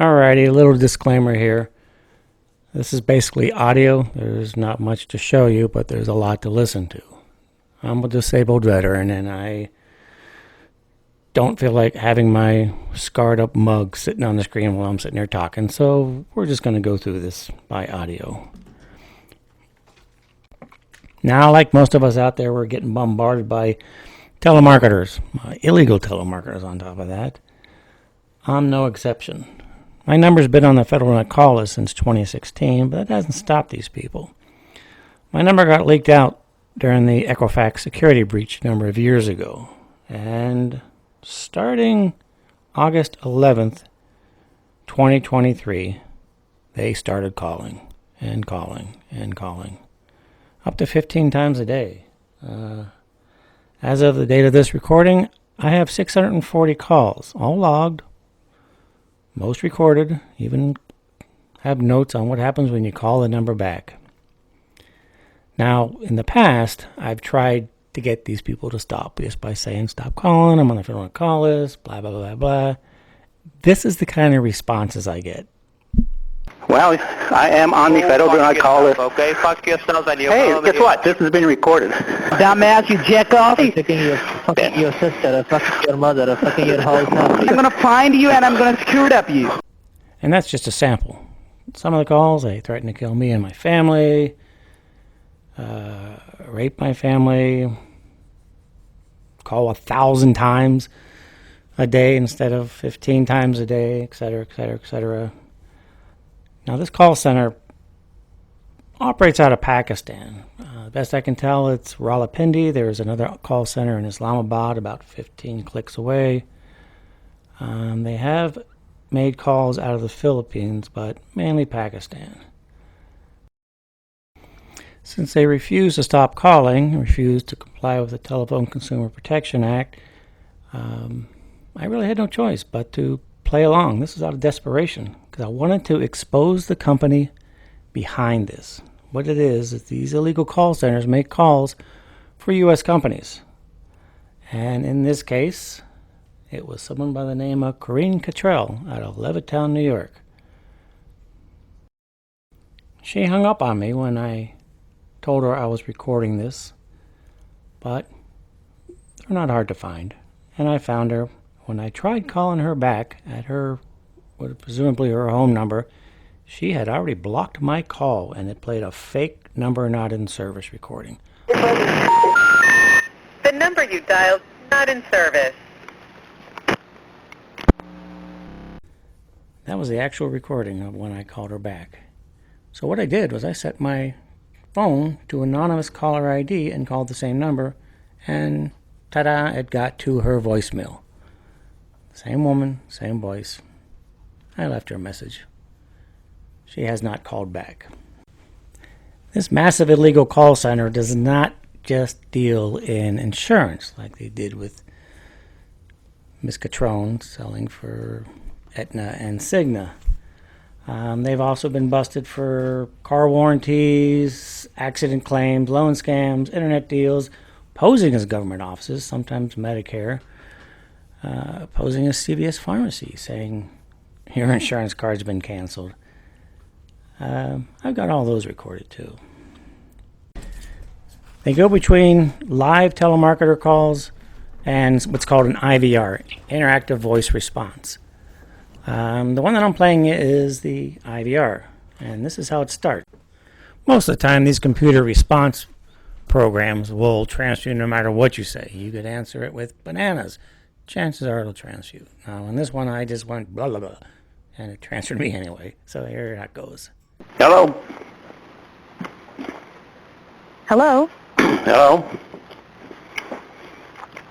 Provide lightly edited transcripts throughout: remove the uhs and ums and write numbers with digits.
Alrighty, a little disclaimer here. This is basically audio. There's not much to show you, but there's a lot to listen to. I'm a disabled veteran, and I don't feel like having my scarred up mug sitting on the screen while I'm sitting here talking, so we're just going to go through this by audio. Now, like most of us out there, we're getting bombarded by telemarketers, illegal telemarketers on top of that. I'm no exception. My number's been on the federal NotCall list since 2016, but that hasn't stopped these people. My number got leaked out during the Equifax security breach a number of years ago, and starting August 11th, 2023, they started calling and calling and calling, up to 15 times a day. As of the date of this recording, I have 640 calls, all logged, most recorded, even have notes on what happens when you call the number back. Now, in the past, I've tried to get these people to stop just by saying, stop calling, I'm on the federal call list, blah, blah, blah, blah. This is the kind of responses I get. Well, I am on the federal DoNotCall list. Okay, fuck yourself and your Hey, guess what? This has been recorded. Dumbass, you jack off. I'm fucking your sister, fucking your mother, fucking your whole family. I'm gonna find you and I'm gonna screw it up you. And that's just a sample. Some of the calls, they threaten to kill me and my family, rape my family, call 1,000 times a day instead of 15 times a day, et cetera, et cetera, et cetera. Now, this call center operates out of Pakistan. Best I can tell, it's Rawalpindi. There's another call center in Islamabad about 15 clicks away. They have made calls out of the Philippines, but mainly Pakistan. Since they refuse to stop calling, refuse to comply with the Telephone Consumer Protection Act, I really had no choice but to play along. This is out of desperation because I wanted to expose the company behind this. What it is these illegal call centers make calls for U.S. companies. And in this case, it was someone by the name of Corinne Cutrone out of Levittown, New York. She hung up on me when I told her I was recording this, but they're not hard to find. And I found her when I tried calling her back at her, presumably her home number. She had already blocked my call, and it played a fake number not in service recording. The number you dialed not in service. That was the actual recording of when I called her back. So what I did was I set my phone to anonymous caller ID and called the same number, and ta-da, it got to her voicemail. Same woman, same voice. I left her a message. She has not called back. This massive illegal call center does not just deal in insurance like they did with Ms. Cutrone selling for Aetna and Cigna. They've also been busted for car warranties, accident claims, loan scams, internet deals, posing as government offices, sometimes Medicare, posing as CVS Pharmacy, saying your insurance card's been canceled. I've got all those recorded too. They go between live telemarketer calls and what's called an IVR, interactive voice response. The one that I'm playing is the IVR, and this is how it starts. Most of the time, these computer response programs will transfer you no matter what you say. You could answer it with bananas. Chances are it'll transfer you. Now, in this one, I just went blah, blah, blah, and it transferred me anyway. So here that goes. Hello? Hello? Hello?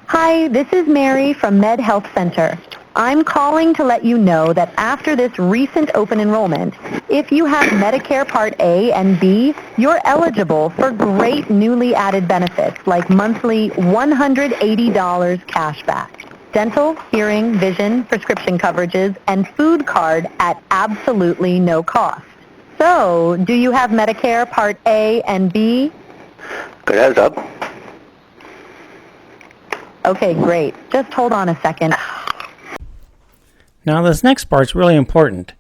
Hi, this is Mary from Med Health Center. I'm calling to let you know that after this recent open enrollment, if you have Medicare Part A and B, you're eligible for great newly added benefits like monthly $180 cash back, dental, hearing, vision, prescription coverages, and food card at absolutely no cost. So, do you have Medicare Part A and B? Good heads up. Okay, great. Just hold on a second. Now, this next part's really important.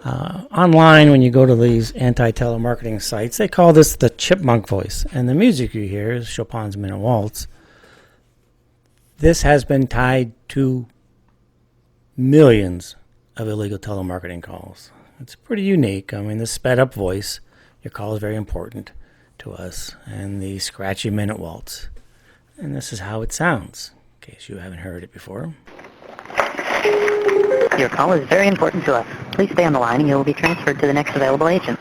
Online, when you go to these anti-telemarketing sites, they call this the chipmunk voice. And the music you hear is Chopin's Minute Waltz. This has been tied to millions of illegal telemarketing calls. It's pretty unique. I mean, the sped up voice, your call is very important to us, and the scratchy minute waltz. And this is how it sounds, in case you haven't heard it before. Your call is very important to us. Please stay on the line and you will be transferred to the next available agent.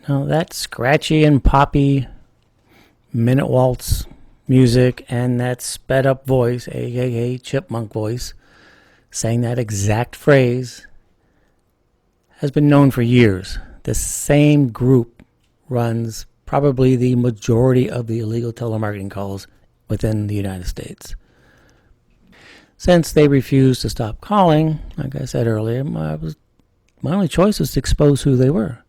Now that scratchy and poppy minute waltz music and that sped up voice, aka chipmunk voice, saying that exact phrase has been known for years. The same group runs probably the majority of the illegal telemarketing calls within the United States. Since they refused to stop calling, like I said earlier, my only choice was to expose who they were.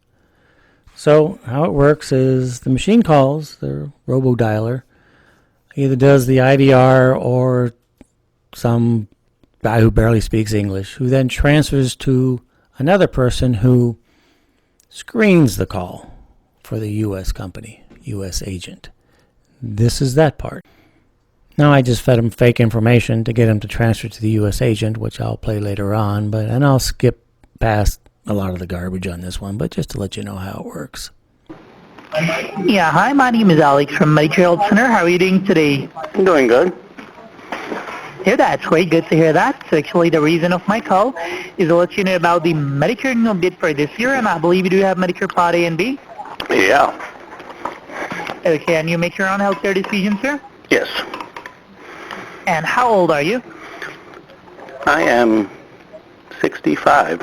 So how it works is the machine calls, their robo-dialer, either does the IVR or some guy who barely speaks English, who then transfers to another person who screens the call for the U.S. company, U.S. agent. This is that part. Now I just fed him fake information to get him to transfer to the U.S. agent, which I'll play later on, and I'll skip past a lot of the garbage on this one, but just to let you know how it works. Yeah, hi, my name is Alex from Medicare Health Center. How are you doing today? I'm doing good. Yeah, that's great. Good to hear that. So actually the reason of my call is to let you know about the Medicare new update for this year, and I believe you do have Medicare Part A and B. Yeah. Okay, and you make your own healthcare decisions, sir? Yes. And how old are you? I am 65.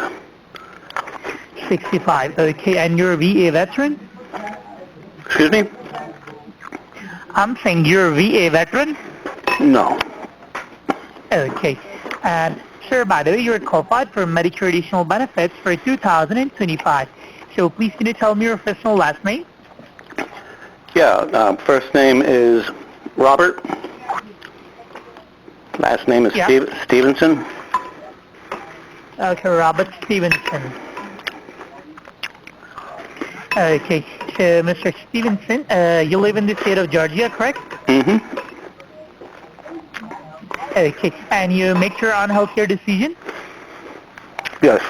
65. Okay, and you're a VA veteran? Excuse me? I'm saying you're a VA veteran? No. Okay. And sir, by the way, you're qualified for Medicare additional benefits for 2025. So please can you tell me your first and last name? Yeah, first name is Robert. Last name is Stevenson. Okay, Robert Stevenson. Okay, so Mr. Stevenson, you live in the state of Georgia, correct? Mm-hmm. Okay, and you make your own healthcare decision? Yes.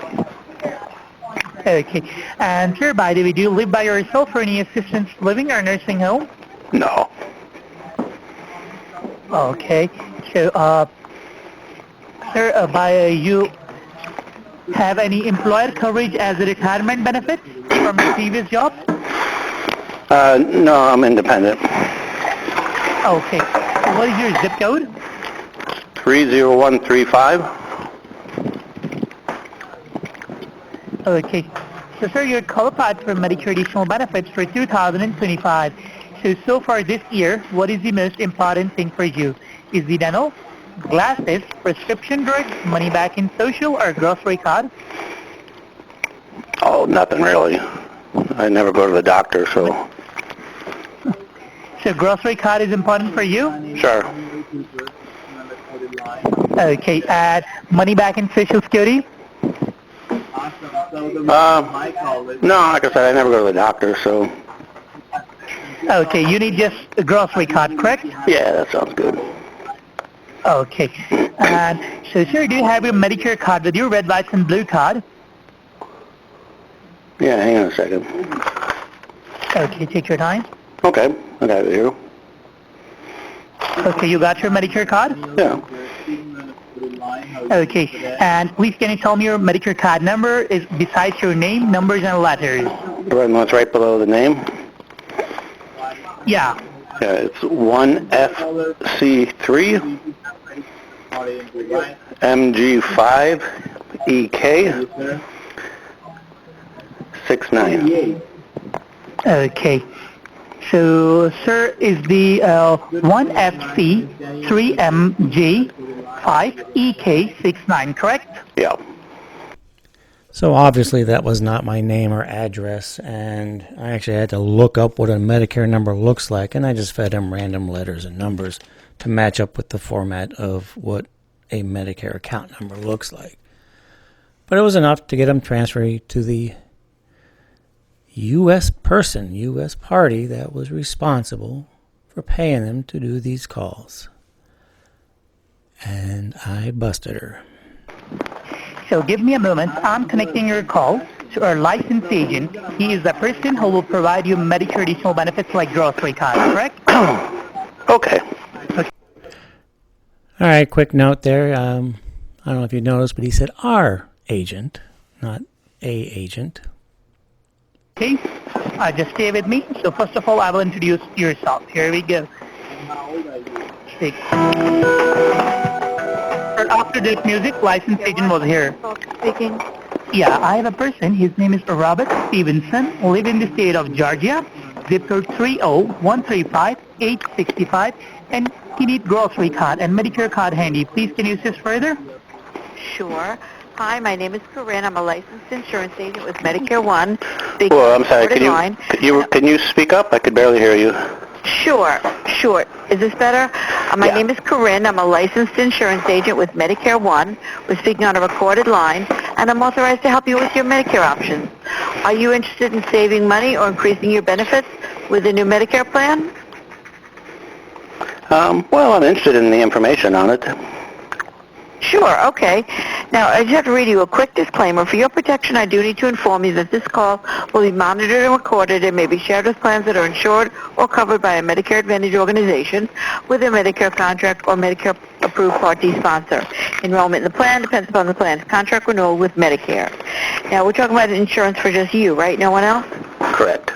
Okay, and sir, by the way, do you live by yourself or any assistance living or nursing home? No. Okay, so, sir, you have any employer coverage as a retirement benefit from your previous job? No, I'm independent. Okay, what is your zip code? 30135. Okay, so sir, you're qualified for Medicare additional benefits for 2025. So far this year, what is the most important thing for you? Is the dental, glasses, prescription drugs, money back in social, or grocery card? Oh, nothing really. I never go to the doctor, so... So grocery card is important for you? Sure. Okay, money back in social security? No, like I said, I never go to the doctor, so... Okay, you need just a grocery card, correct? Yeah, that sounds good. Okay, and so sir, do you have your Medicare card with you, red, white, and blue card? Yeah, hang on a second. Okay, take your time. Okay, I got it here. Okay, you got your Medicare card? Yeah. Okay, and please can you tell me your Medicare card number is besides your name, numbers, and letters? The one that's right below the name? Yeah. Yeah, it's 1FC3 MG5 EK 69. Okay. So, sir, is the 1FC3MJ5EK69 correct? Yeah. So obviously that was not my name or address, and I actually had to look up what a Medicare number looks like, and I just fed him random letters and numbers to match up with the format of what a Medicare account number looks like. But it was enough to get him transferred to the U.S. person, U.S. party that was responsible for paying them to do these calls. And I busted her. So give me a moment. I'm connecting your call to our licensed agent. He is the person who will provide you Medicare additional benefits like grocery cards, correct? Okay. All right, quick note there. I don't know if you noticed, but he said our agent, not a agent. Okay, just stay with me. So first of all, I will introduce yourself. Here we go. Okay. After this music, licensed agent was here. Speaking. Yeah, I have a person. His name is Robert Stevenson, live in the state of Georgia, zip code 30135-865, and he needs grocery card and Medicare card handy. Please, can you assist further? Sure. Hi, my name is Corinne. I'm a licensed insurance agent with Medicare One. Big Well, I'm sorry. recorded line. Can you speak up? I could barely hear you. Sure. Is this better? My Yeah. name is Corinne. I'm a licensed insurance agent with Medicare One. We're speaking on a recorded line, and I'm authorized to help you with your Medicare options. Are you interested in saving money or increasing your benefits with the new Medicare plan? Well, I'm interested in the information on it. Sure, okay. Now, I just have to read you a quick disclaimer. For your protection, I do need to inform you that this call will be monitored and recorded and may be shared with plans that are insured or covered by a Medicare Advantage organization with a Medicare contract or Medicare-approved Part D sponsor. Enrollment in the plan depends upon the plan's contract renewal with Medicare. Now, we're talking about insurance for just you, right? No one else? Correct.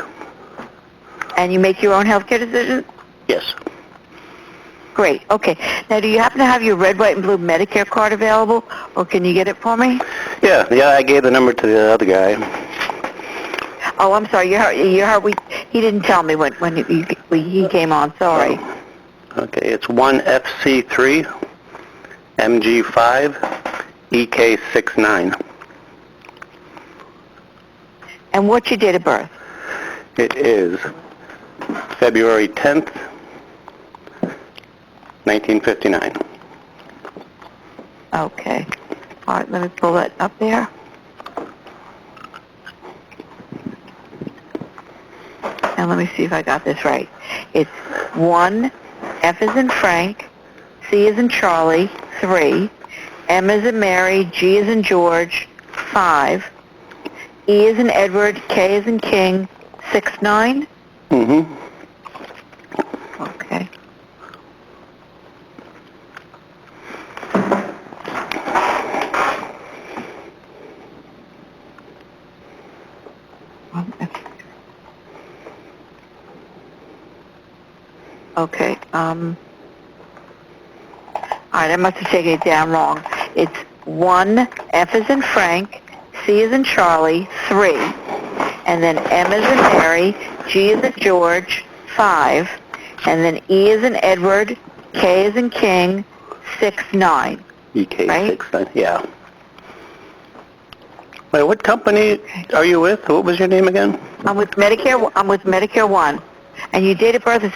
And you make your own health care decisions? Yes. Great, okay. Now, do you happen to have your red, white, and blue Medicare card available, or can you get it for me? Yeah, I gave the number to the other guy. Oh, I'm sorry. He didn't tell me when he came on. Sorry. Okay, it's 1FC3 MG5 EK69. And what's your date of birth? It is February 10th, 1959. Okay. All right, let me pull that up there. And let me see if I got this right. It's 1, F as in Frank, C as in Charlie, 3, M as in Mary, G as in George, 5, E as in Edward, K as in King, 69? Mm-hmm. Okay. Okay, all right, I must have taken it down wrong. It's 1, F as in Frank, C as in Charlie, 3, and then M as in Mary, G as in George, 5, and then E as in Edward, K as in King, 69. EK69, yeah. Wait, what company are you with? What was your name again? I'm with Medicare One, and your date of birth is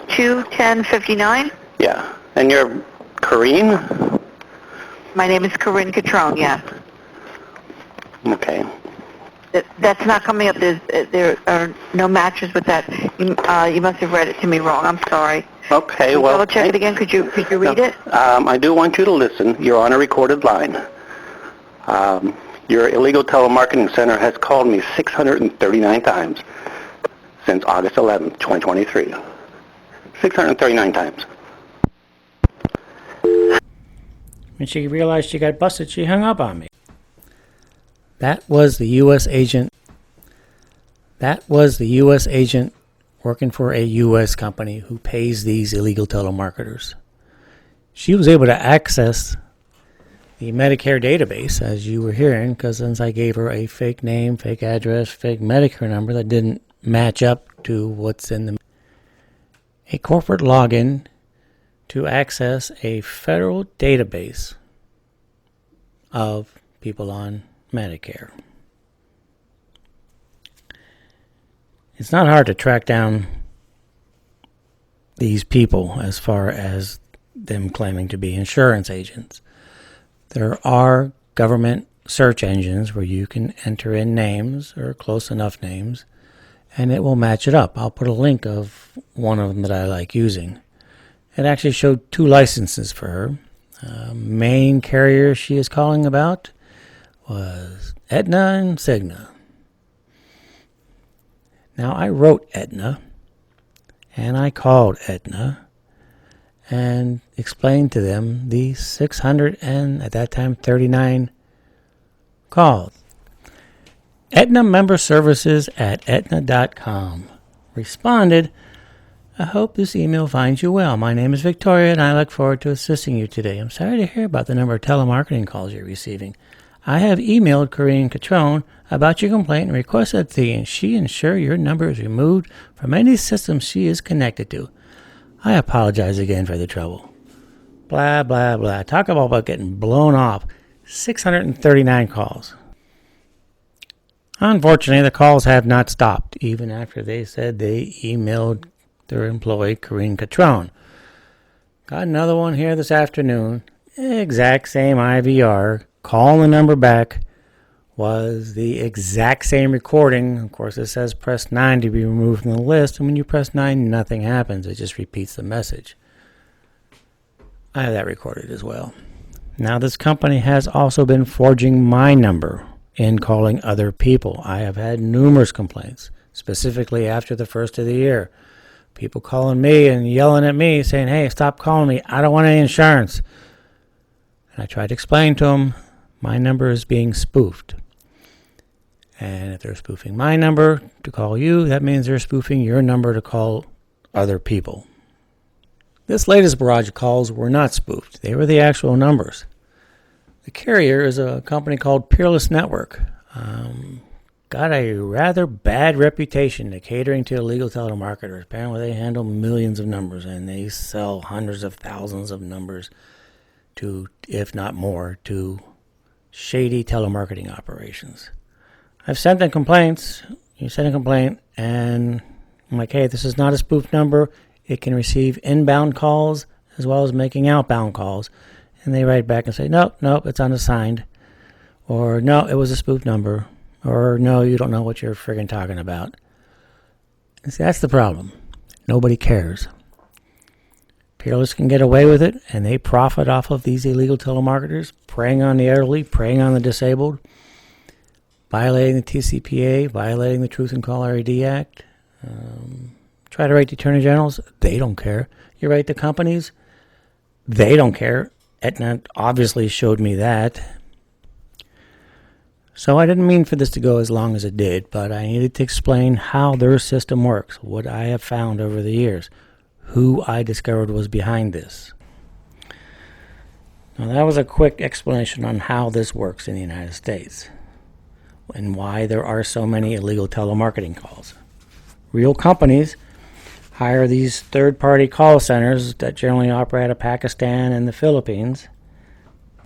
2/10/59. Yeah. And you're Corinne? My name is Corinne Cutrone. Yes. Okay. That's not coming up. There are no matches with that. You must have read it to me wrong. I'm sorry. Okay, Can you well... double check it again? Could you read it? I do want you to listen. You're on a recorded line. Your illegal telemarketing center has called me 639 times since August 11th, 2023. 639 times. When she realized she got busted, she hung up on me. That was the U.S. agent. That was the U.S. agent working for a U.S. company who pays these illegal telemarketers. She was able to access the Medicare database, as you were hearing, because since I gave her a fake name, fake address, fake Medicare number that didn't match up to what's in the... a corporate login to access a federal database of people on Medicare. It's not hard to track down these people as far as them claiming to be insurance agents. There are government search engines where you can enter in names or close enough names and it will match it up. I'll put a link of one of them that I like using. It actually showed 2 licenses for her. Main carrier she is calling about was Aetna and Cigna. Now I wrote Aetna and I called Aetna and explained to them the 600 and at that time 39 calls. Aetna Member Services at Aetna.com responded, I hope this email finds you well. My name is Victoria and I look forward to assisting you today. I'm sorry to hear about the number of telemarketing calls you're receiving. I have emailed Corinne Cutrone about your complaint and requested that she ensure your number is removed from any system she is connected to. I apologize again for the trouble. Blah, blah, blah. Talk about getting blown off. 639 calls. Unfortunately, the calls have not stopped, even after they said they emailed their employee, Corinne Cutrone. Got another one here this afternoon. Exact same IVR. Calling the number back was the exact same recording. Of course, it says press 9 to be removed from the list, and when you press 9, nothing happens. It just repeats the message. I have that recorded as well. Now, this company has also been forging my number in calling other people. I have had numerous complaints, specifically after the first of the year. People calling me and yelling at me, saying, hey, stop calling me. I don't want any insurance. And I tried to explain to them, my number is being spoofed. And if they're spoofing my number to call you, that means they're spoofing your number to call other people. This latest barrage of calls were not spoofed. They were the actual numbers. The carrier is a company called Peerless Network. Got a rather bad reputation to catering to illegal telemarketers. Apparently they handle millions of numbers and they sell hundreds of thousands of numbers to, if not more, to shady telemarketing operations. I've sent them complaints. You send a complaint and I'm like, hey, this is not a spoof number. It can receive inbound calls as well as making outbound calls. And they write back and say, nope, it's unassigned. Or, no, it was a spoof number. Or, no, you don't know what you're friggin' talking about. And see, that's the problem. Nobody cares. Peerless can get away with it, and they profit off of these illegal telemarketers, preying on the elderly, preying on the disabled, violating the TCPA, violating the Truth in Caller ID Act. Try to write the Attorney Generals, they don't care. You write the companies, they don't care. Aetna obviously showed me that. So I didn't mean for this to go as long as it did, but I needed to explain how their system works, what I have found over the years, who I discovered was behind this. Now that was a quick explanation on how this works in the United States and why there are so many illegal telemarketing calls. Real companies hire these third-party call centers that generally operate out of Pakistan and the Philippines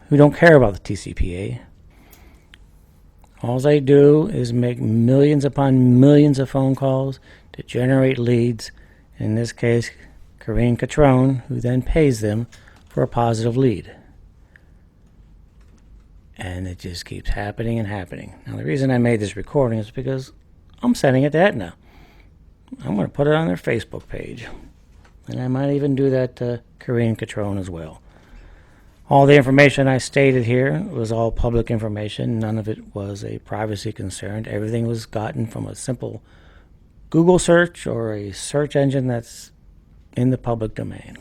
who don't care about the TCPA. All they do is make millions upon millions of phone calls to generate leads, in this case, Corinne Cutrone, who then pays them for a positive lead. And it just keeps happening and happening. Now, the reason I made this recording is because I'm sending it to Aetna. I'm going to put it on their Facebook page. And I might even do that to Corinne Cutrone as well. All the information I stated here was all public information. None of it was a privacy concern. Everything was gotten from a simple Google search or a search engine that's in the public domain.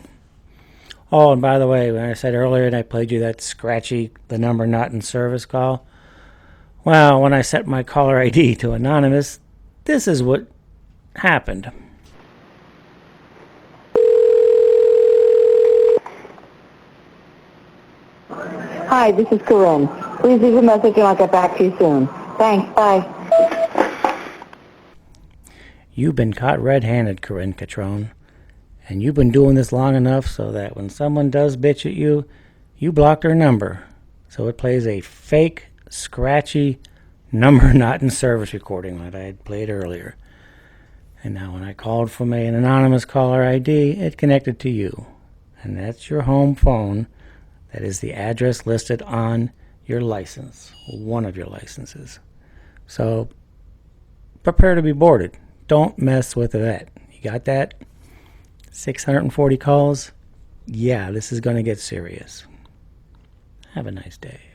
Oh, and by the way, when I said earlier and I played you that scratchy, the number not in service call, well, when I set my caller ID to anonymous, this is what happened. Hi, this is Corinne. Please leave a message and I'll get back to you soon. Thanks, bye. You've been caught red-handed, Corinne Cutrone, And you've been doing this long enough so that when someone does bitch at you, you block their number. So it plays a fake, scratchy number not in service recording that I had played earlier. And now when I called from an anonymous caller ID, it connected to you. And that's your home phone. That is the address listed on your license, one of your licenses. So prepare to be boarded. Don't mess with the vet. You got that? 640 calls? Yeah, this is going to get serious. Have a nice day.